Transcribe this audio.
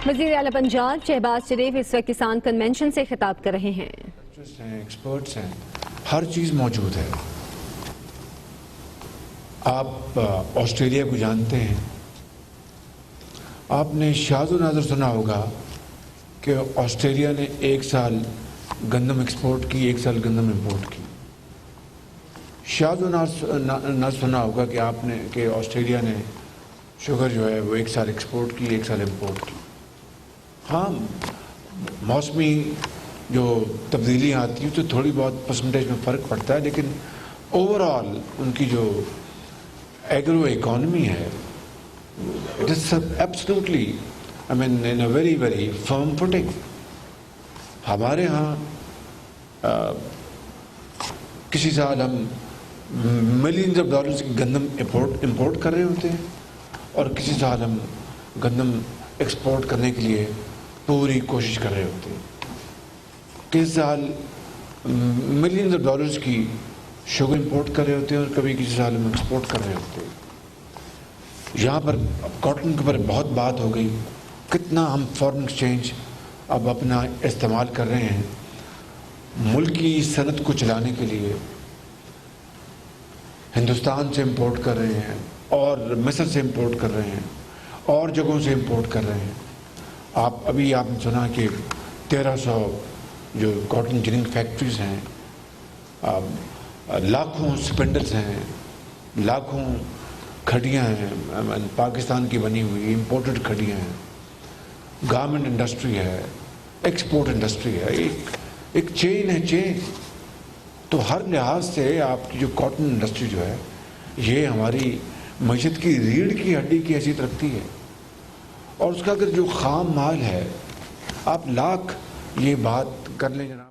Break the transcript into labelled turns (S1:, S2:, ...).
S1: وزیر اعلیٰ پنجاب شہباز شریف اس وقت کسان کنونشن سے خطاب کر رہے ہیں۔
S2: ایکسپرٹس ہیں، ہر چیز موجود ہے۔ آپ آسٹریلیا کو جانتے ہیں، آپ نے شاذ و نادر سنا ہوگا کہ آسٹریلیا نے ایک سال گندم ایکسپورٹ کی، ایک سال گندم امپورٹ کی۔ شاذ و نادر سنا ہوگا کہ آپ نے کہ آسٹریلیا نے شوگر جو ہے وہ ایک سال ایکسپورٹ کی، ایک سال امپورٹ کی۔ ہاں، موسمی جو تبدیلیاں آتی ہیں تو تھوڑی بہت پرسنٹیج میں فرق پڑتا ہے، لیکن اوور آل ان کی جو ایگرو اکانومی ہے it is absolutely I mean in a very very firm footing. ہمارے ہاں کسی سال ہم ملینز آف ڈالرز کی گندم امپورٹ کر رہے ہوتے ہیں، اور کسی سال ہم گندم ایکسپورٹ کرنے کے لیے پوری کوشش کر رہے ہوتے ہیں۔ کسی سال ملینز آف ڈالرز کی شوگر امپورٹ کر رہے ہوتے ہیں، اور کبھی کسی سال ہم ایکسپورٹ کر رہے ہوتے ہیں۔ یہاں پر کاٹن کے اوپر بہت بات ہو گئی، کتنا ہم فارن ایکسچینج اب اپنا استعمال کر رہے ہیں ملک کی صنعت کو چلانے کے لیے۔ ہندوستان سے امپورٹ کر رہے ہیں، اور مصر سے امپورٹ کر رہے ہیں، اور جگہوں سے امپورٹ کر رہے ہیں۔ آپ نے سنا کہ 1300 جو کاٹن جننگ فیکٹریز ہیں، لاکھوں سپنڈلز ہیں، لاکھوں کھڑیاں ہیں پاکستان کی بنی ہوئی امپورٹڈ کھڑیاں ہیں، گارمنٹ انڈسٹری ہے، ایکسپورٹ انڈسٹری ہے، ایک چین ہے، چین۔ تو ہر لحاظ سے آپ کی جو کاٹن انڈسٹری جو ہے یہ ہماری معیشت کی ریڑھ کی ہڈی کی حیثیت رکھتی ہے، اور اس کا اگر جو خام مال ہے، آپ لاکھ یہ بات کر لیں جناب۔